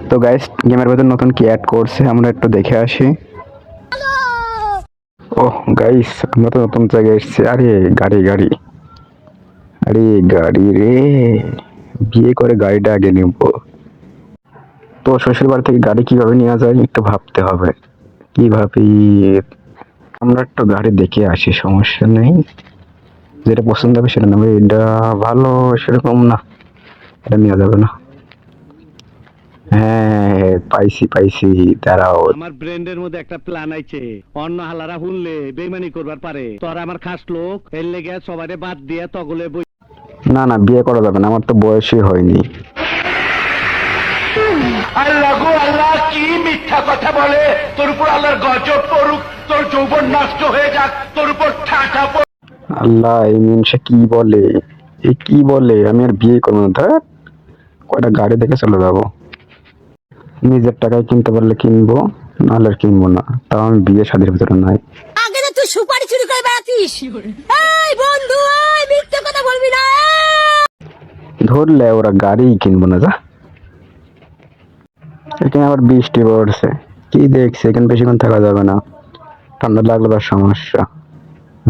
তো গাইস, গেমের ভেতর নতুন কি অ্যাড করছে আমরা একটু দেখে আসি। ওহ গাইস, আমরা তো নতুন জায়গায় এসেছি। আরে গাড়ি গাড়ি, আরে গাড়ি রে, বিয়ে করে গাড়িটা আগে নিব। তো শ্বশুর বাড়ি থেকে গাড়ি কিভাবে নেওয়া যায় একটু ভাবতে হবে। কি ভাবি, আমরা একটু গাড়ি দেখে আসি, সমস্যা নেই। যেটা পছন্দ হবে সেটা নেবে। এটা ভালো সেরকম না, এটা নেওয়া যাবে না। হ্যাঁ পাইছি পাইছি, দাঁড়াও। আমার ব্রেন্ডের মধ্যে একটা প্ল্যান আইছে। অন্য হালারা শুনলে বেইমানি করবার পারে। তোরা আমার খাস লোক, এর লেগে সবারে বাদ দিয়ে তগলে বই। না না, বিয়ে করা যাবে না, আমার তো বয়সই হয়নি। আল্লাহ গো আল্লাহ, কি মিথ্যা কথা বলে! তোর উপর আল্লাহর গজব পড়ুক, তোর যৌবন নষ্ট হয়ে যাক, তোর উপর ঠাটা পড়ুক। আল্লাহ, এই মানুষে কি বলে, এ কি বলে! আমি আর বিয়ে করবো না। ধ্যাৎ, কয়টা গাড়ি দেখে চলে যাবো। নিজের টাকায় কিনতে পারলে কিনবো, নাহলে আর কিনবো না। তাও আমি বিয়ে শাদীর ভিতরে নাই। আগে তো তুই সুপারি চুরি করে বেড়াতিস। এই বন্ধু, এই মিথ্যে কথা বলবি না। ধরলে ওরা গাড়ি কিনবো না। যা, এখানে আবার বৃষ্টি পড়ছে, কি দেখছি, এখানে বেশিক্ষণ থাকা যাবে না, ঠান্ডা লাগলে আবার সমস্যা।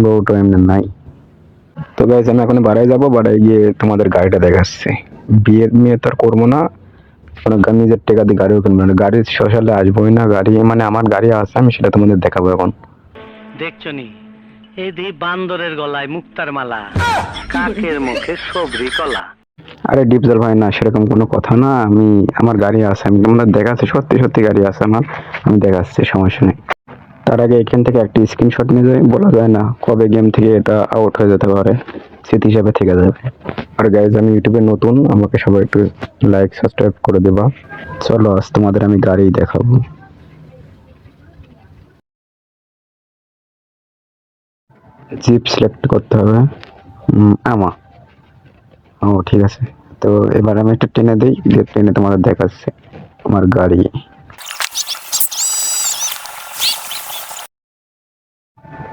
বউটা এমনি নাই। তো গাইস, আমি এখন বাড়ায় যাবো, বাড়ায় গিয়ে তোমাদের গাড়িটা দেখাচ্ছি। বিয়ে মেয়ে তো আর করবো না, কোনো নিজের টাকা দিয়ে গাড়িও কিনবো না। গাড়ি সোশ্যালে আসবোই না। গাড়ি মানে আমার গাড়ি আছে, আমি সেটা তোমাদের দেখাবো এখন। দেখছো নি, এই দি বান্দরের গলায় মুক্তার মালা, কাকের মুখে সবরি কলা। আরে ডিপজল ভাই, না সেরকম কোনো কথা না। আমি আমার গাড়ি আছে, আমি তোমাদের দেখাচ্ছি। সত্যি সত্যি গাড়ি আছে আমার, আমি দেখাচ্ছি, সমস্যা নেই। তার আগে এখান থেকে একটি স্ক্রিনশট নিয়ে যাই, বলা যায় না কবে গেম থেকে এটা আউট হয়ে যেতে পারে, স্মৃতি হিসাবে থেকে যাবে। আর গাইজ, আমি ইউটিউবে নতুন, আমাকে সবাই একটু লাইক সাবস্ক্রাইব করে দেবা। চলো আজ তোমাদের আমি গাড়ি দেখাবো। জিপ সিলেক্ট করতে হবে। আমা, ও ঠিক আছে। তো এবার আমি একটা টেনে দিই, দিয়ে টেনে তোমাদের দেখাচ্ছি আমার গাড়ি।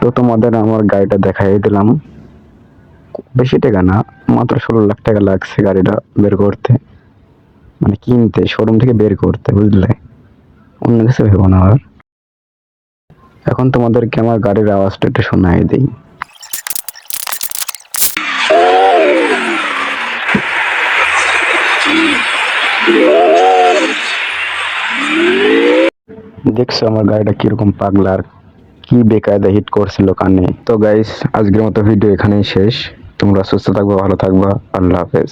তো তোমাদের আমার গাড়িটা দেখাই দিলাম। বেশি টাকা না, মাত্র 16 লাখ টাকা লাগছে গাড়িটা বের করতে, মানে কিনতে, শোরুম থেকে বের করতে, বুঝলে? অন্য কিছু ভেবো না। আর এখন তোমাদেরকে আমার গাড়ির আওয়াজটা একটু শোনাই দিই। দেখছো আমার গাড়িটা কিরকম পাগলা, আর কি বেকায়দা হিট করছিল কানে। তো গাইস, আজকের মতো ভিডিও এখানেই শেষ। তোমরা সুস্থ থাকবা, ভালো থাকবা, আল্লাহ হাফেজ।